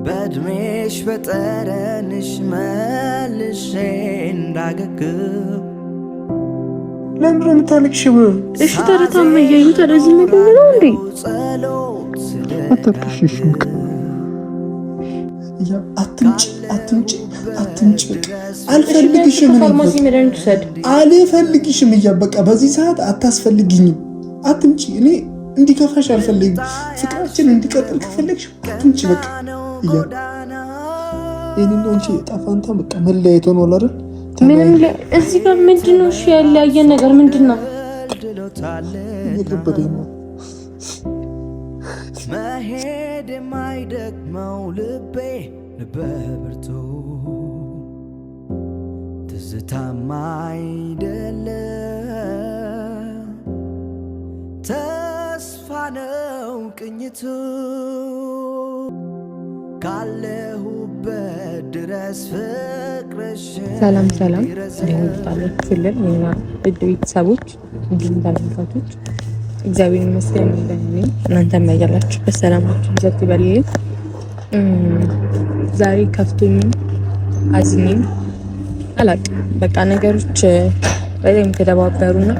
በእድሜሽ በጠረንሽ መልሼ እንዳገግም ለምንድን ነው የምታለቅሽው? እሺ ታዲያ እያዩ ታዲያ ዝም ብሎ ነው እንዴ? አታልቅሽም። አትምጪ አልፈልግሽም። ፋርማሲ መድኃኒት ውሰድ። አልፈልግሽም በቃ በዚህ ሰዓት አታስፈልጊኝም። አትምጪ። እኔ እንዲከፋሽ አልፈልግም። ፍቅራችን እንዲቀጥል ከፈለግሽ አትምጪ በቃ ይህንን አንቺ ጣፋንታ በቃ መለያየት ሆኗል አይደል? ምንም እዚህ ጋር ምንድን ነው? እሺ ያለያየን ነገር ምንድን ነው? እየከበደኝ ነው። መሄድ የማይደክመው ልቤ በብርቱ ትዝታማ አይደለም ተስፋ ነው ቅኝቱ ካለሁበት ድረስ ፍቅርሽ። ሰላም እንደምታላችሁልን የኛ ውድ ቤተሰቦች እንዲሁም ተመልካቾች፣ እግዚአብሔር ይመስገን እንደምን እናንተም ያላችሁበት ሰላማችሁ ይብዛ ይበልልኝ። ዛሬ ከፍቶኝም አዝኜም አላቅም። በቃ ነገሮች በጣም የተደባበሩና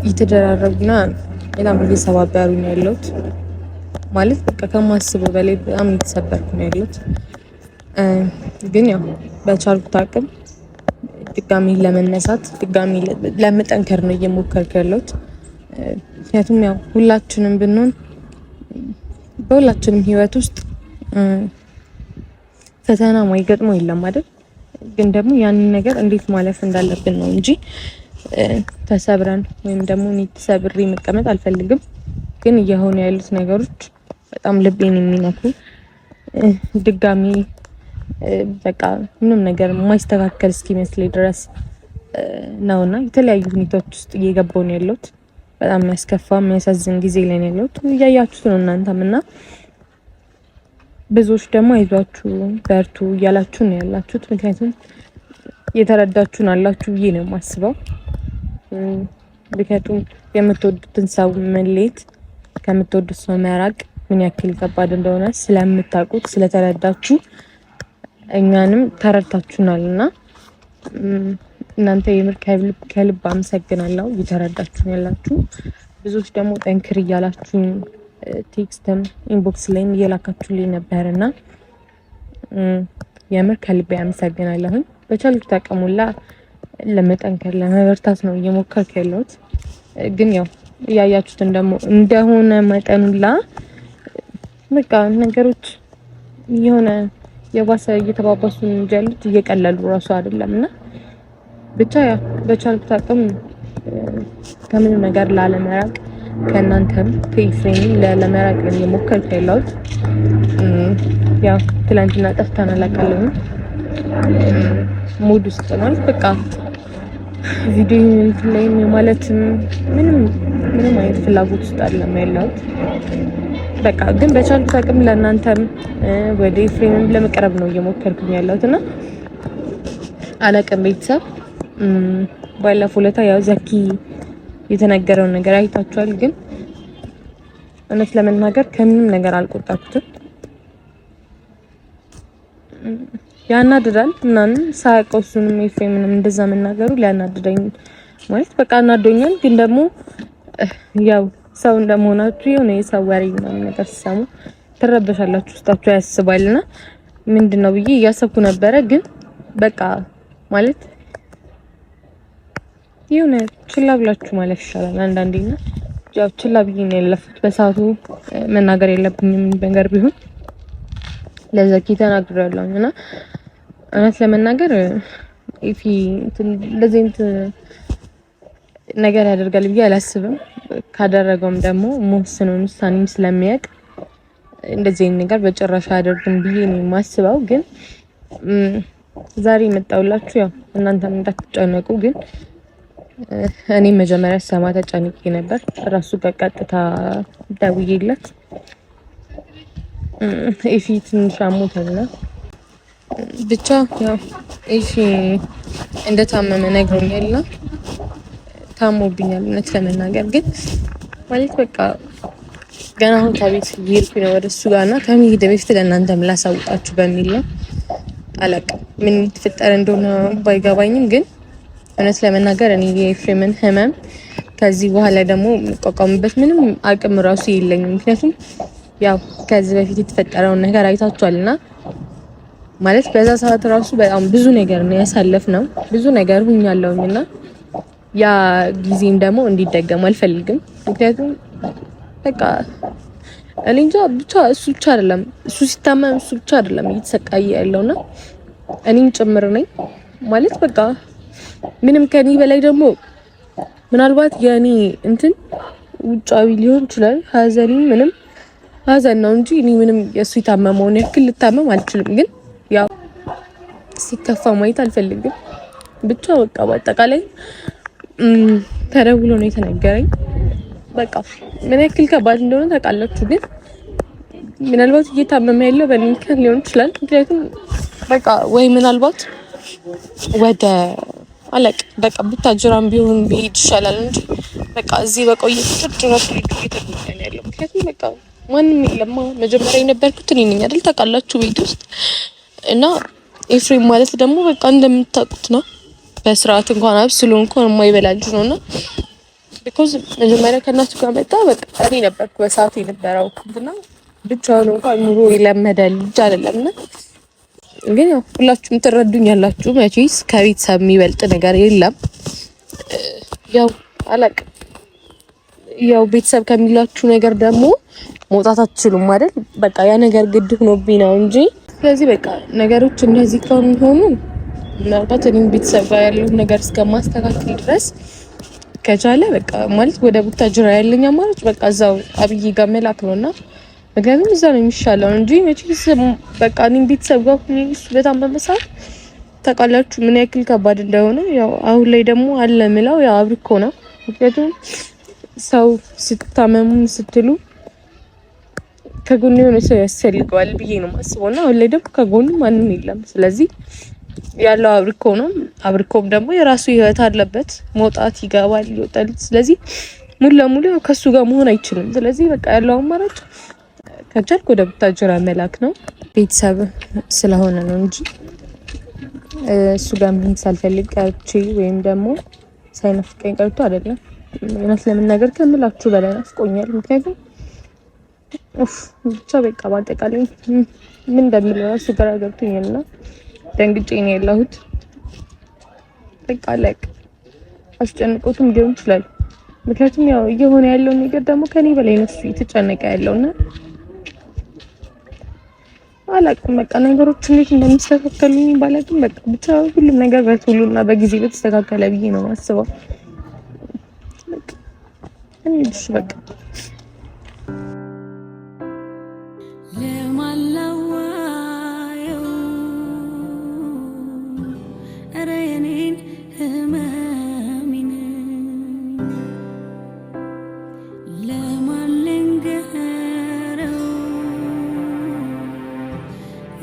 እየተደራረቡና በጣም እየሰባበሩ ነው ያለሁት። ማለት በቃ ከማስበው በላይ በጣም እየተሰበርኩ ነው ያለሁት። ግን ያው በቻልኩት አቅም ድጋሚ ለመነሳት ድጋሚ ለመጠንከር ነው እየሞከርኩ ያለሁት። ምክንያቱም ያው ሁላችንም ብንሆን በሁላችንም ህይወት ውስጥ ፈተና ማይገጥመው የለም አይደል? ግን ደግሞ ያንን ነገር እንዴት ማለፍ እንዳለብን ነው እንጂ ተሰብረን ወይም ደግሞ እኔ ተሰብሬ መቀመጥ አልፈልግም። ግን እየሆኑ ያሉት ነገሮች በጣም ልቤን የሚነኩ ድጋሚ በቃ ምንም ነገር የማይስተካከል እስኪመስለኝ ድረስ ነውና የተለያዩ ሁኔታዎች ውስጥ እየገባሁ ነው ያለሁት። በጣም የሚያስከፋ የሚያሳዝን ጊዜ ላይ ነው ያለሁት። እያያችሁት ነው እናንተም እና ብዙዎች ደግሞ አይዟችሁ በርቱ እያላችሁ ነው ያላችሁት። ምክንያቱም የተረዳችሁን አላችሁ ብዬ ነው የማስበው። ምክንያቱም የምትወዱትን ሰው መለየት ከምትወዱት ሰው መራቅ ምን ያክል ከባድ እንደሆነ ስለምታውቁት ስለተረዳችሁ እኛንም ተረድታችሁናልና እናንተ የምር ከልብ አመሰግናለሁ። እየተረዳችሁ ያላችሁ ብዙዎች ደግሞ ጠንክር እያላችሁ ቴክስትም ኢንቦክስ ላይም እየላካችሁልኝ ነበርና የምር ከልብ አመሰግናለሁ። በቻልኩት አቅሙላ ለመጠንከር ለመበርታት ነው እየሞከርኩ ያለሁት። ግን ያው እያያችሁትን ደግሞ እንደሆነ መጠኑላ በቃ ነገሮች የሆነ የባሰ እየተባባሱ እንጂ ያሉት እየቀለሉ ራሱ አይደለምና ብቻ ያው በቻልኩት አቅም ከምንም ነገር ላለመራቅ ከእናንተም ከኢፍሬም ለመራቅ ነው እየሞከርኩ ያለሁት። ያው ትላንትና ጠፍተን አላውቅም። ሙድ ውስጥ ነው በቃ ቪዲዮ ላይ ማለት ምንም አይነት ፍላጎት ውስጥ አይደለም ያለሁት። በቃ ግን በቻልኩት አቅም ለእናንተም ወደ ኢፍሬምም ለመቅረብ ነው እየሞከርኩኝ ያለሁትና አላውቅም። ቤተሰብ ባለፈው ለታ ያው ዘኪ የተነገረውን ነገር አይታችኋል። ግን እውነት ለመናገር ከምንም ነገር አልቆጣችሁትም። ያናድዳል ምናምን ሳያውቀው እሱንም ኤፍሬምንም እንደዛ መናገሩ ሊያናድደኝ ማለት በቃ አናዶኛል። ግን ደግሞ ያው ሰው እንደመሆናችሁ የሆነ የሰው ወሬ ምናምን ነገር ሲሰሙ ትረበሻላችሁ፣ ውስጣችሁ ያስባልና ምንድነው ብዬ እያሰብኩ ነበረ። ግን በቃ ማለት የሆነ ችላ ብላችሁ ማለፍ ይሻላል አንዳንዴና ያው ችላ ብዬ ነው ያለፍኩት። በሰዓቱ መናገር የለብኝም ነገር ቢሆን ለዘኪ ተናግሬያለሁና እውነት ለመናገር ኢፊ እንደዚህ ነገር ያደርጋል ብዬ አላስብም። ካደረገውም ደግሞ መወሰኑን ውሳኔም ስለሚያውቅ እንደዚህ ነገር በጭራሽ አያደርግም ብዬ ነው የማስበው። ግን ዛሬ መጣውላችሁ ያው እናንተም እንዳትጨነቁ። ግን እኔ መጀመሪያ ሰማ ተጨንቄ ነበር። ራሱ ቀጥታ ደውዬለት ኢፊ ትንሽ አሞታልና ብቻ ያው ኢፊ እንደታመመ ነግሮኛልና ታሞብኛል እውነት ለመናገር ግን ማለት በቃ ገና አሁን ከቤት እየሄድኩኝ ነው ወደ እሱ ጋርና ከመሄድ በፊት ለእናንተም ላሳውቃችሁ በሚል ነው። አላውቅም ምን የተፈጠረ እንደሆነ ባይገባኝም፣ ግን እውነት ለመናገር እኔ የኤፍሬምን ህመም ከዚህ በኋላ ደግሞ የምቋቋምበት ምንም አቅም ራሱ የለኝም። ምክንያቱም ያው ከዚህ በፊት የተፈጠረውን ነገር አይታችኋልና ማለት በዛ ሰዓት ራሱ በጣም ብዙ ነገር ነው ያሳለፍነው። ብዙ ነገር ሁኛለሁኝና ያ ጊዜም ደግሞ እንዲደገም አልፈልግም። ምክንያቱም በቃ እኔ እንጃ ብቻ እሱ ብቻ አይደለም እሱ ሲታመም እሱ ብቻ አይደለም እየተሰቃየ ያለውና እኔም ጭምር ነኝ ማለት በቃ ምንም ከኔ በላይ ደግሞ ምናልባት የኔ እንትን ውጫዊ ሊሆን ይችላል ሀዘኔ ምንም ሀዘን ነው እንጂ እኔ ምንም የሱ የታመመውን ያክል ልታመም አልችልም። ግን ያው ሲከፋ ማየት አልፈልግም። ብቻ በቃ በአጠቃላይ ተደውሎ ነው የተነገረኝ። በቃ ምን ያክል ከባድ እንደሆነ ታውቃላችሁ። ግን ምናልባት እየታመመ ያለው በእኔ ምክንያት ሊሆን ይችላል። ምክንያቱም በቃ ወይ ምናልባት ወደ አለቅ በቃ ቡታጅራም ቢሆን ቢሄድ ይሻላል እንጂ በቃ እዚህ በቆየ ቁጥር ድረስ ልጅ እየተጎዳኝ ያለው ምክንያቱም በቃ ማንም የለም። መጀመሪያ የነበርኩት እኔ ነኝ አይደል? ታውቃላችሁ ቤት ውስጥ እና ኤፍሬም ማለት ደግሞ በቃ እንደምታውቁት ነው። በስርዓት እንኳን አብስሎ እንኳን የማይበላ ልጅ ነውና ቢኮዝ መጀመሪያ ከእናቱ ጋር መጣ። በቃ እኔ ነበርኩ በሰዓቱ የነበረው እና ብቻውን እንኳን ኑሮ የለመደ ልጅ አይደለምና ግን ያው ሁላችሁም ትረዱኛላችሁ። መቼስ ከቤተሰብ የሚበልጥ ነገር የለም። ያው አላውቅም ያው ቤተሰብ ከሚላችሁ ነገር ደግሞ መውጣት አትችሉም አይደል? በቃ ያ ነገር ግድ ሆኖብኝ ነው እንጂ ስለዚህ በቃ ነገሮች እንደዚህ ከሆኑ ምናልባት እኔም ቤተሰብ ጋር ያለውን ነገር እስከማስተካከል ድረስ ከቻለ በቃ ማለት ወደ ቡታጅራ ያለኝ አማራጭ በቃ እዛው አብይ ጋር መላክ ነውና ምክንያቱም እዛ ነው የሚሻለው እንጂ መቼስ በቃ እኔም ቤተሰብ ጋር ሆኜ እሱ በጣም በመሳት ታውቃላችሁ ምን ያክል ከባድ እንደሆነ። ያው አሁን ላይ ደግሞ አለ ምለው ያው አብርኮ ነው። ምክንያቱም ሰው ስትታመሙ ስትሉ ከጎን የሆነ ሰው ያስፈልገዋል ብዬ ነው የማስበውና አሁን ላይ ደግሞ ከጎን ማንም የለም። ስለዚህ ያለው አብርኮ ነው። አብርኮም ደግሞ የራሱ ህይወት አለበት። መውጣት ይገባል ይወጣል። ስለዚህ ሙሉ ለሙሉ ከሱ ጋር መሆን አይችልም። ስለዚህ በቃ ያለው አማራጭ ከቻልኩ ወደ ቡታጅራ መላክ ነው። ቤተሰብ ስለሆነ ነው እንጂ እሱ ጋር ምን ሳልፈልግ ቀርቼ ወይም ደግሞ ሳይናፍቀኝ ቀርቶ አይደለም። እውነት ለመናገር ከምላችሁ በላይ ናፍቆኛል። ምክንያቱም ብቻ በቃ በአጠቃላይ ምን እንደምለው እራሱ ግራ ገብቶኛልና ደንግጬ ነው ያለሁት። በቃ ላይክ አስጨንቆትም ሊሆን ይችላል። ምክንያቱም ያው እየሆነ ያለው ነገር ደግሞ ከኔ በላይ ነው እሱ የተጨነቀ ያለውና አላውቅም በቃ ነገሮች እንዴት እንደሚስተካከሉኝ ባላውቅም በቃ ብቻ ሁሉም ነገር በቶሎና በጊዜ በተስተካከለ ብዬ ነው የማስበው። እንዴሽ በቃ ለማላዋየው አረኔን ህመሚን ለማልንገረው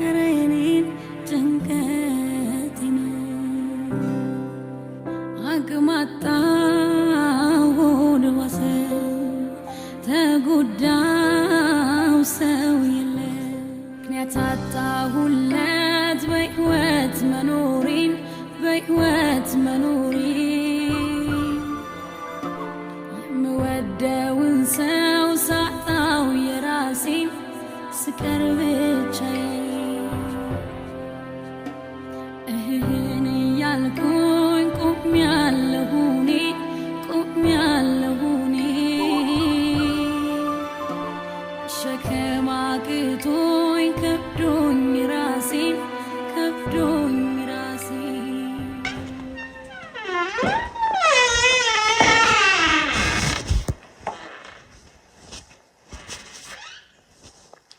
አረኔን ጭንቀቴን አቅማጣ ተጎዳው ሰው የለ ምክንያት አጣሁለት በህይወት መኖሬን የምወደውን ሰው ሳጣው የራሴን ስቀር ብቻዬን እህን እያልኩኝ ቆሜያለሁ ሸክም አቅቶኝ ከብዶኝ ራሴን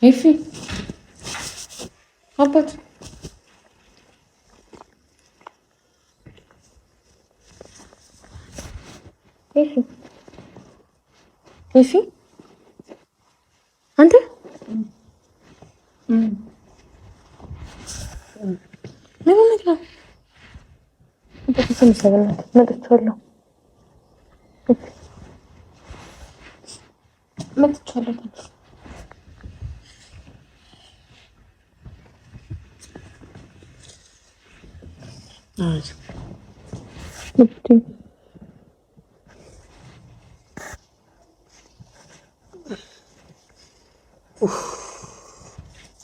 ኤፊ አባት ኤፊ አንተ ምን ነው በጣም ሰበና መጥቻለሁ። መጥቻለሁ።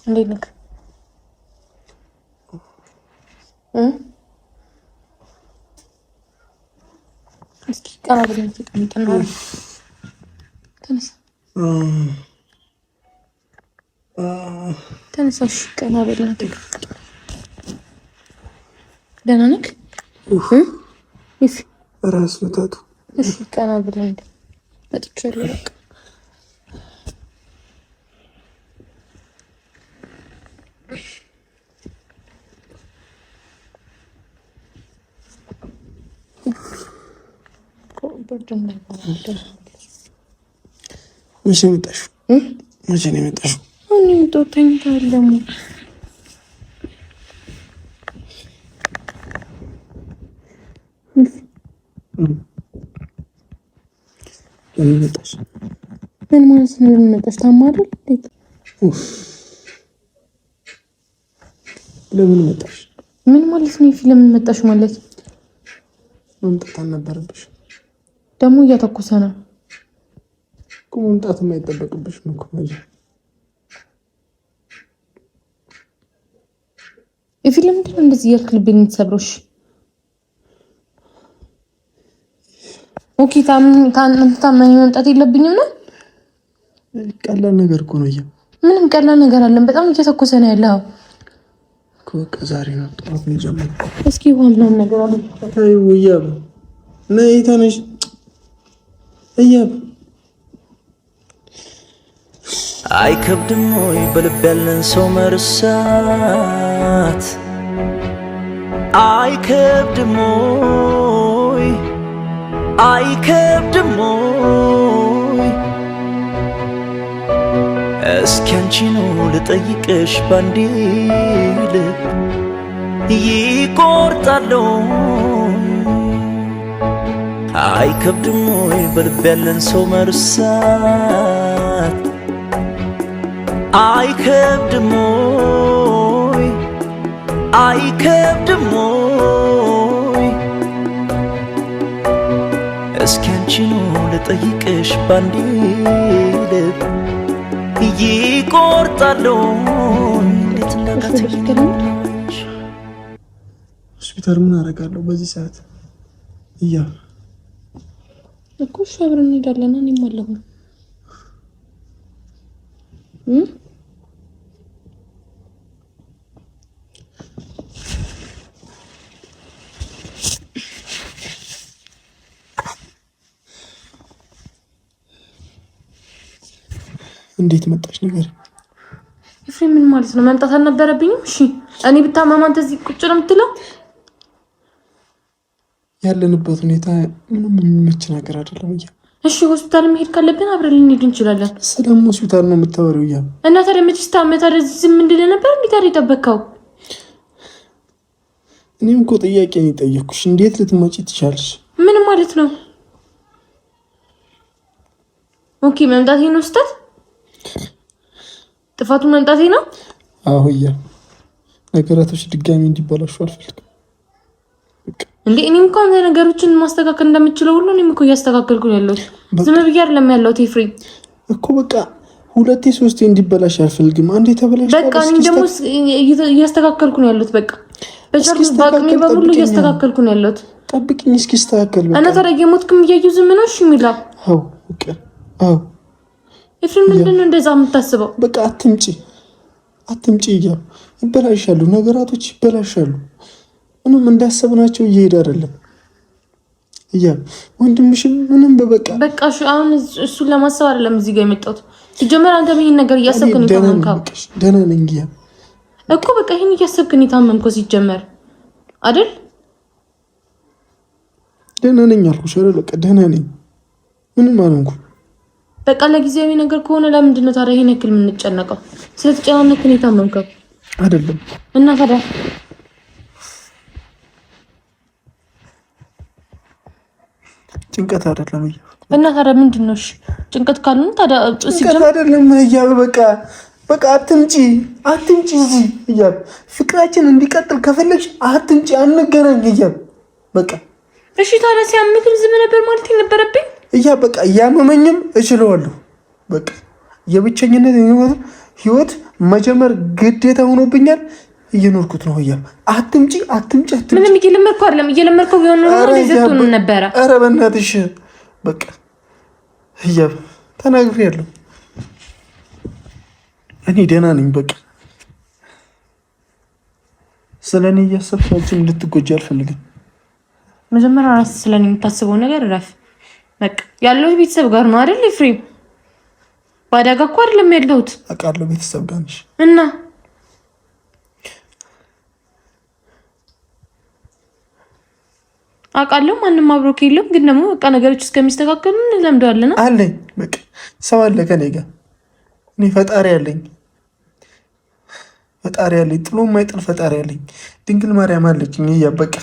እንዴት ነህ? እስኪ ቀና ብለን ተቀምጠን ነው። ተነሳ ተነሳ። እሺ ቀና ብለን ተቀምጠን። ደህና ነህ? እሺ ራስ ምታቱ። እሺ ቀና ብለን መጥቻለሁ። በቃ መቼ መጣሽው? መቼ ነው የመጣሽው? እኔ የምትወጣኝ ታለሙ ለምን መጣሽ? ምን ማለት ነው? ለምን መጣሽ? ታማ አይደል? ለምን መጣሽ? ምን ማለት ነው? ለምን መጣሽ ማለት መምጣት አልነበረብሽ። ደግሞ እያተኮሰ ነው እኮ። መምጣት የማይጠበቅብሽ ነው እኮ ማለት ለምንድን ነው እንደዚህ እያልክ ልቤን የምትሰብረው? ኦኬ ታመኝ መምጣት የለብኝም ነው? ቀላል ነገር እኮ ነው። ምንም ቀላል ነገር አለን። በጣም እየተኮሰ ነው ያለው እኮ። በቃ ዛሬ ነው ጠዋት ነው የጀመረው። እስኪ ዋናውን ነገር አለ። አይ ወያብ ነይ ተነሽ። እያብ አይከብድም ወይ በልብ ያለን ሰው መርሳት? አይከብድም ወይ አይከብድም ወይ? እስኪ አንቺኑ ልጠይቅሽ ባንዴ ልብ ይቆርጣለሁ። አይከብድም ወይ በልብ ያለን ሰው መርሳት? አይከብድም ወይ አይከብድም ወይ? እስኪ አንቺኑ ልጠይቅሽ ባንዴ ልብ ይቆርጣለሁ። እንዴት እንዳቃተኝ ሆስፒታል ምን አደርጋለሁ በዚህ ሰዓት? እያብ እኮ እሺ አብረን እንሄዳለን። እኔም አለሁ። እንዴት መጣሽ ነገር? ኤፍሬም ምን ማለት ነው? መምጣት አልነበረብኝም? እሺ እኔ ብታመም አንተ እዚህ ቁጭ ነው የምትለው? ያለንበት ሁኔታ ምንም የሚመች ነገር አይደለም። እሺ ሆስፒታል መሄድ ካለብን አብረን ልንሄድ እንችላለን። ስለምን ሆስፒታል ነው የምታወሪው? እና ታዲያ መችስ ታመታ ዝም እንድል ነበር? እንዴት አለ የጠበቅከው? እኔም እኮ ጥያቄ ነው የጠየኩሽ። እንዴት ልትመጪ ትቻልሽ? ምን ማለት ነው? ኦኬ መምጣቴ ነው ስህተት? ጥፋቱ መምጣቴ ነው? አዎ ነገራቶች ድጋሚ እንዲበላሹ አልፈልግም። እንዴ እኔም እንኳን ነገሮችን ማስተካከል እንደምችለው ሁሉ እኔም እኮ እያስተካከልኩ ነው ያለሁት። ዝም ብዬ አይደለም ያለሁት ኤፍሬም እኮ። በቃ ሁለቴ ሶስቴ እንዲበላሽ አልፈልግም። አንዴ ተበላሽ በቃ እኔም ደግሞ እያስተካከልኩ ነው ያለሁት። በቃ በቻልኩት በአቅሜ በሙሉ እያስተካከልኩ ነው ያለሁት። ጠብቂኝ እስኪስተካከል። በቃ እና ታዲያ የሞትክም እያየሁ ዝም ነው እሺ የሚለው? አዎ በቃ አዎ። ኤፍሬም ምንድን ነው እንደዛ የምታስበው? በቃ አትምጪ ይበላሻሉ፣ ነገራቶች ይበላሻሉ። ምንም እንዳሰብናቸው እየሄደ አይደለም። ወንድምሽም ምንም በቃ እሺ አሁን እሱን ለማሰብ አይደለም እዚህ ጋር የመጣሁት። ሲጀመር አንተ ይሄን ነገር እያሰብክ ነው የታመምከው። ደህና ነኝ እኮ በቃ ይሄን እያሰብክ ነው የታመምከው ሲጀመር አይደል? ደህና ነኝ አልኩሽ አይደል? በቃ ደህና ነኝ፣ ምንም አልሆንኩም። በቃ ለጊዜያዊ ነገር ከሆነ ለምንድን ነው ታዲያ ይሄን ያክል የምንጨነቀው? ስለተጨናነክ ነው የታመምከው አይደለም? እና ታዲያ ጭንቀት አይደለም እና ታዲያ ምንድን ነው? እሺ ጭንቀት ካልሆነ ታዲያ ጭንቀት አይደለም እያብ በቃ አትምጪ እዚህ እያብ ፍቅራችን እንዲቀጥል ከፈለግሽ አትምጪ፣ አንገናኝ እያብ በቃ እሺ። ታዲያ ሲያምክም ዝም ነበር ማለት ነበረብኝ እያብ በቃ እያመመኝም እችለዋለሁ። በቃ የብቸኝነት ህይወት መጀመር ግዴታ ሆኖብኛል። እየኖርኩት ነው እያብ አትምጪ። ምንም እየለመድከው ቢሆን ኖሮ ዘቱን ነበረ። ኧረ በእናትሽ በቃ እያብ ተናግሬያለሁ። እኔ ደህና ነኝ። በቃ ስለኔ እያሰብሽ አንቺም እንድትጎጂ አልፈልግም። መጀመሪያ ራስ ስለኔ የምታስበው ነገር እረፍ። በቃ ያለው ቤተሰብ ጋር ነው አይደል? ኤፍሬም ባዳጋ እኮ አይደለም ያለሁት። አውቃለሁ ቤተሰብ ጋር ነሽ እና አውቃለሁ ማንም አብሮክ የለም። ግን ደግሞ በቃ ነገሮች እስከሚስተካከሉ እንለምደዋለን። አለኝ በቃ ሰው አለ ከኔ ጋር። እኔ ፈጣሪ አለኝ ጥሎ የማይጥል ፈጣሪ አለኝ። ድንግል ማርያም አለችኝ። በቃ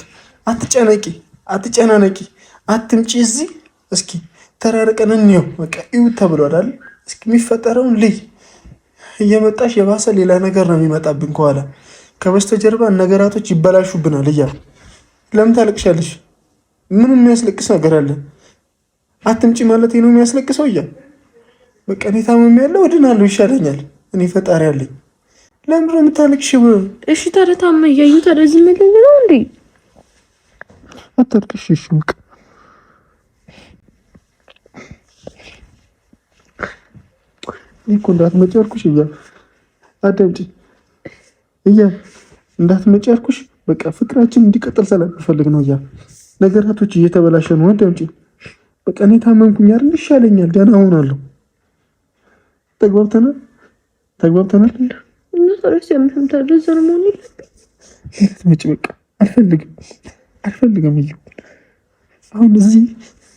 አትጨናነቂ፣ አትምጪ እዚህ። እስኪ ተራርቀን እንየው። በቃ እዩ ተብሏል አይደል? እስኪ የሚፈጠረውን ልይ። እየመጣሽ የባሰ ሌላ ነገር ነው የሚመጣብን ከኋላ ከበስተጀርባ ነገራቶች ይበላሹብናል። ለምን ታለቅሻለሽ? ምንም የሚያስለቅስ ነገር አለ? አትምጪ ማለት ነው የሚያስለቅሰው? በቃ እኔ ታምሜያለሁ፣ እድናለሁ፣ ይሻለኛል። እኔ ፈጣሪ አለኝ። ለምንድን ነው የምታለቅሽው? እሺ ታዲያ ታማ እያዩ ታዲያ ዝም ብለኝ ነው እንዴ? አታልቅሽ። እሺ በቃ እኮ እንዳትመጪ አልኩሽ። አዳምጪ እንዳትመጪ አልኩሽ። በቃ ፍቅራችን እንዲቀጥል ስለምፈልግ ነው። ነገራቶች እየተበላሸ ነው። አዳምጪ። በቃ እኔ ታመምኩኝ አይደል? ይሻለኛል፣ ደህና እሆናለሁ። ተግባብተናል። እና ታዲያ ሲያምሽም ታዲያ እዛ ነው መሆን የለብኝም። እንዳትመጪ በቃ አልፈልግም። አሁን እዚህ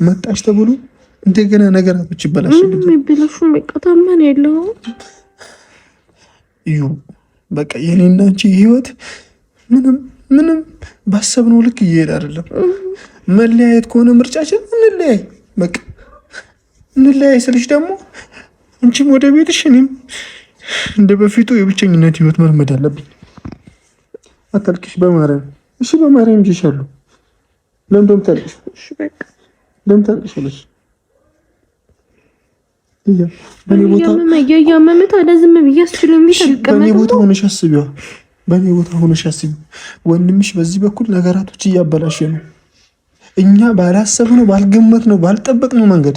መጣሽ ተብሎ እንደገና ነገራቶች ይበላሻሉ። የሚበላሹም በቃ ታመን ያለው በቃ የኔና አንቺ ህይወት ምንም ባሰብነው ልክ እየሄድ አይደለም። መለያየት ከሆነ ምርጫችን እንለያይ። በቃ እንለያይ ስልሽ ደግሞ አንቺም ወደ ቤትሽ፣ እኔም እንደ በፊቱ የብቸኝነት ህይወት መልመድ አለብኝ። አታልቅሽ በማርያም እሺ። በማርያም ይዤሻለሁ። ለምን ታልቅሽ? እሺ በቃ ለምን ታልቅሻለሽ? በኔ ቦታ ሆነሽ አስቢው። ወንድምሽ በዚህ በኩል ነገራቶች እያበላሸ ነው። እኛ ባላሰብነው፣ ባልገመትነው፣ ባልጠበቅነው መንገድ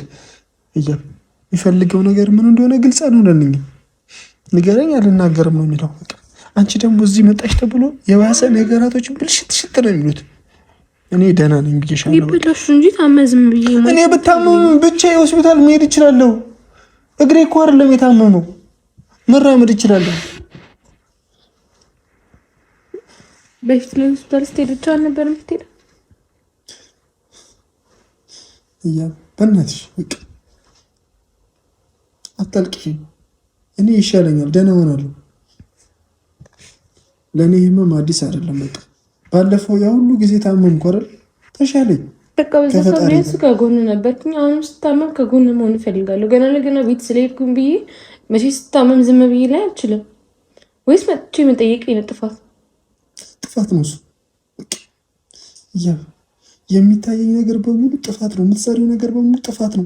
የሚፈልገው ነገር ምን እንደሆነ ግልጽ አልሆነልኝ። ንገረኝ፣ አልናገርም ነው የሚለው። አንቺ ደግሞ እዚህ መጣሽ ተብሎ የባሰ ነገራቶች ብልሽት ነው የሚሉት። እኔ ደህና ነኝ ብዬሻለሁ እኔ ብታመም ብቻ የሆስፒታል መሄድ እችላለሁ። እግሬ እኮ አይደለም የታመመው፣ መራመድ እችላለሁ። በፊት ለሆስፒታል ስትሄድ ብቻ አልነበረም የምትሄደው? በእናትሽ በቃ አታልቅሽ። እኔ ይሻለኛል፣ ደህና እሆናለሁ። ለእኔ ህመም አዲስ አይደለም። በቃ ባለፈው ያ ሁሉ ጊዜ ታመምኩ አይደል? ተሻለኝ። በቃ በዛ ሰዓት ከጎን ነበርኩኝ። አሁንም ስታመም ከጎን መሆን እፈልጋለሁ። ገና ለገና ቤት ስለሄድኩኝ ብዬ መቼ ስታመም ዝም ብዬ ላይ አልችልም። ወይስ መጥቼ መጠየቅ ጥፋት ነው? እሱ የሚታየኝ ነገር በሙሉ ጥፋት ነው። የምትሰሪው ነገር በሙሉ ጥፋት ነው።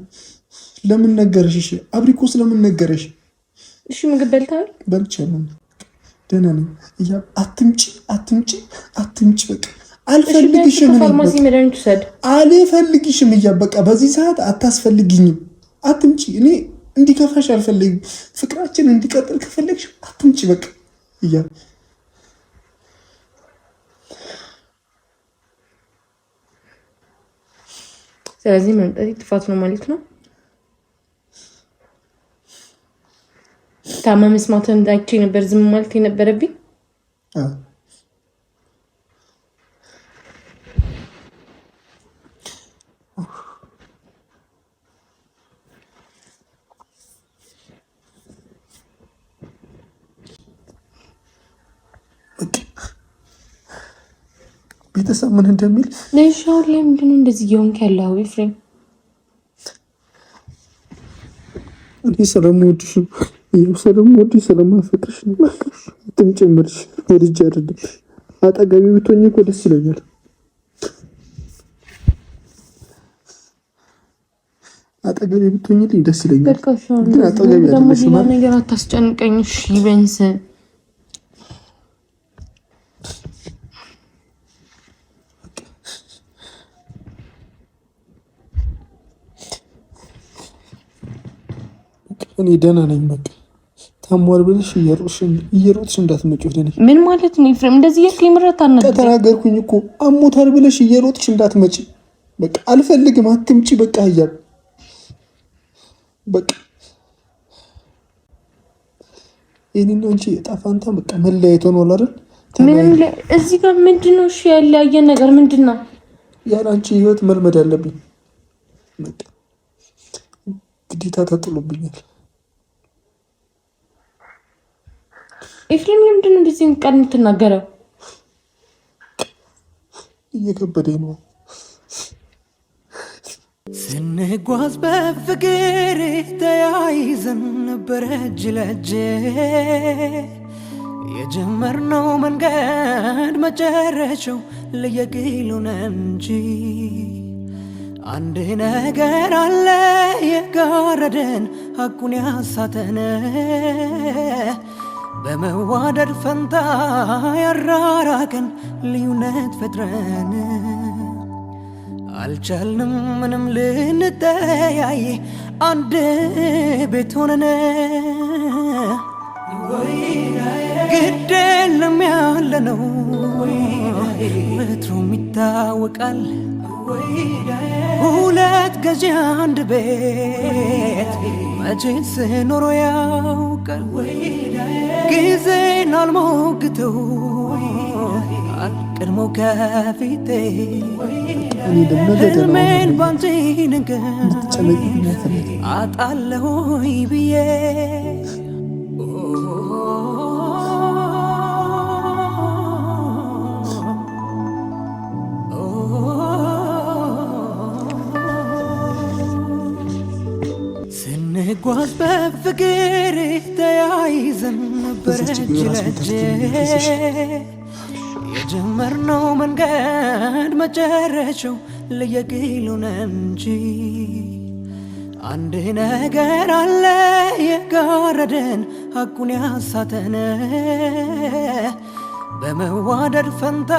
ለምን ነገረሽ? እሺ አብሪኮስ ለምን ነገረሽ? እሺ ምግብ በልተሃል? በልቻለሁ፣ ደህና ነኝ። አትምጪ በቃ አልፈልግሽም። ፋርማሲ መድኃኒት ውሰድ። አልፈልግሽም በቃ በዚህ ሰዓት አታስፈልግኝም። አትምጪ። እኔ እንዲከፋሽ አልፈልግም። ፍቅራችን እንዲቀጥል ከፈለግሽ አትምጪ በቃ ስለዚህ መምጣት ጥፋት ነው ማለት ነው። ታማ መስማት እንዳይቼ ነበር ዝም ማለት የነበረብኝ። ቤተሰብ ምን እንደሚል ለሻው ላይ ምንድነው እንደዚህ እየሆንክ ያለው ኤፍሬም? ስለምወድሽ ነው። ስለምወድሽ ስለማፈቅርሽ ነው። ትምጭምርሽ ወድጄ አይደለም። አጠገቤ ብትሆኚ እኮ ደስ ይለኛል። አጠገቤ ብትሆኚልኝ ደስ ይለኛል። ግን አጠገቤ አይደለሽ ማለት ነገር አታስጨንቀኝ። እሺ ቢያንስ እኔ ደህና ነኝ። በቃ ታሟል ብለሽ እየሮጥሽ እንዳትመጪ ወደ እኔ። ምን ማለት ነው ኤፍሬም? እንደዚህ የት ሊምረት አናደደ ተናገርኩኝ እኮ አሞታል ብለሽ እየሮጥሽ እንዳትመጪ። በቃ አልፈልግም፣ አትምጪ። በቃ እያል በቃ እኔና አንቺ ዕጣ ፈንታ በቃ መለያየት ሆኗል አይደል? ምንም እዚህ ጋር ምንድነው? እሺ ያለያየን ነገር ምንድነው? ያለ አንቺ ህይወት መልመድ አለብኝ። በቃ ግዴታ ተጥሎብኛል። ኤፍሬም ለምንድን ነው እንደዚህ ቃል የምትናገረው? እየከበደኝ ነው። ስንጓዝ በፍቅር ተያይዘን ነበረ እጅ ለእጅ የጀመርነው መንገድ መጨረሻው ለየግሉ ነው እንጂ አንድ ነገር አለ የጋረደን ሐቁን ያሳተን በመዋደድ ፈንታ ያራራቀን ልዩነት ፈጥረን አልቻልንም ምንም ልንተያይ አንድ ቤት ሆነን ግድ የለም ያለነው ወትሮም ይታወቃል ሁለት ገዢ አንድ ቤት መቼስ ኖሮ ያውቃል ጊዜን አልሞግተው አልቀድሞ ከፊቴ ህልሜን ባንቺ ነገር አጣለሁኝ ብዬ ስንጓዝ በፍቅር ተያይዘን ነበረ እጅ ለእጅ የጀመርነው መንገድ መጨረሻው ለየግሉ ነው እንጂ አንድ ነገር አለ የጋረደን ሐቁን ያሳተን በመዋደድ ፈንታ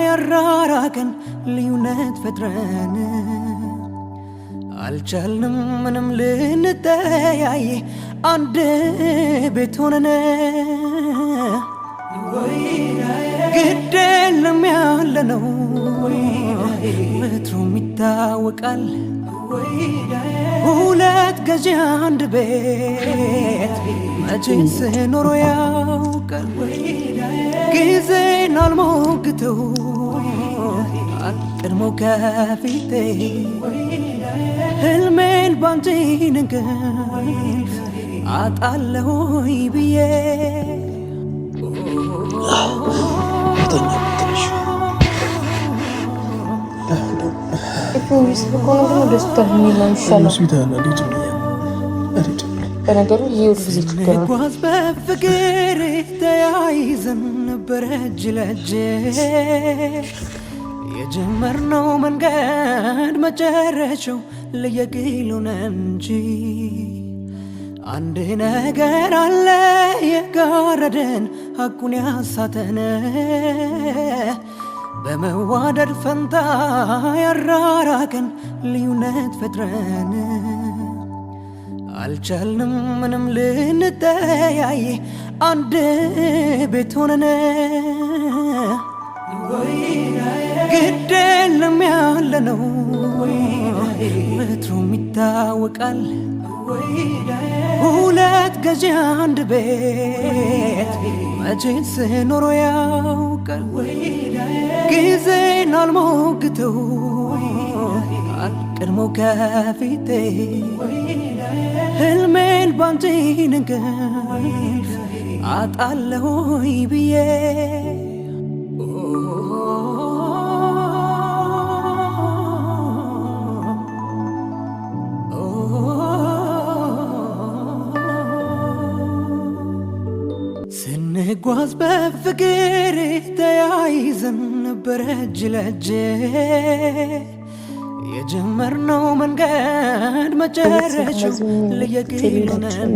ያራራቀን ልዩነት ፈጥረን አልቻልንም ምንም ልንተያይ አንድ ቤት ሆነን ግድ የለም ያለነው ወትሮም ይታወቃል ሁለት ገዢ አንድ ቤት መቼስ ኖሮ ያውቃል ጊዜን አልሞግተው አልቀድሞ ከፊቴ ህልሜን ባንቺ ነገር አጣለሁኝ ብዬ ስንጓዝ በፍቅር ተያይዘን ነበረ እጅ ለእጅ የጀመርነው መንገድ መጨረሻው ለየግሉ ነው እንጂ አንድ ነገር አለ የጋረደን ሐቁን ያሳተን በመዋደድ ፈንታ ያራራቀን ልዩነት ፈጥረን አልቻልንም ምንም ልንተያይ አንድ ቤት ሆነን ግድ የለም ያለነው ወትሮም ይታወቃል ሁለት ገዢ አንድ ቤት መቼስ ኖሮ ያውቃል ጊዜን አልሞግተው አልቀድሞ ከፊቴ ህልሜን ባንቺ ነገር አጣለሁኝ ብዬ ስንጓዝ በፍቅር ተያይዘን ነበር እጅ ለእጅ የጀመርነው መንገድ መጨረሻው ለየግል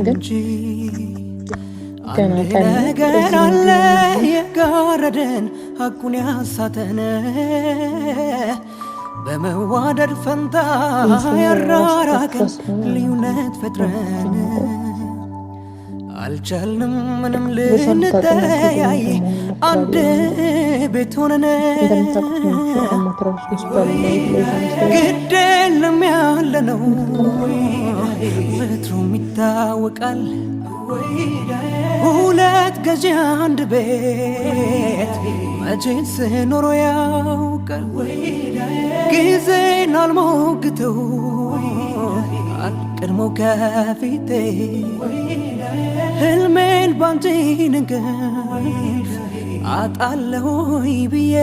እንጂ አንድ ነገር አለ የጋረደን ሐቁን ያሳተን በመዋደድ ፈንታ ያራራቀን ልዩነት ፈጥረን አልቻልንም ምንም ልንተያይ አንድ ቤት ሆነን ግድ የለም ያለነው ወትሮም ይታወቃል ሁለት ገዢ አንድ ቤት መቼስ ኖሮ ያውቃል ጊዜን አልሞግተው አልቀድሞ ከፊቴ ህልሜን ባንቺ ንግፍ አጣለሁኝ ብዬ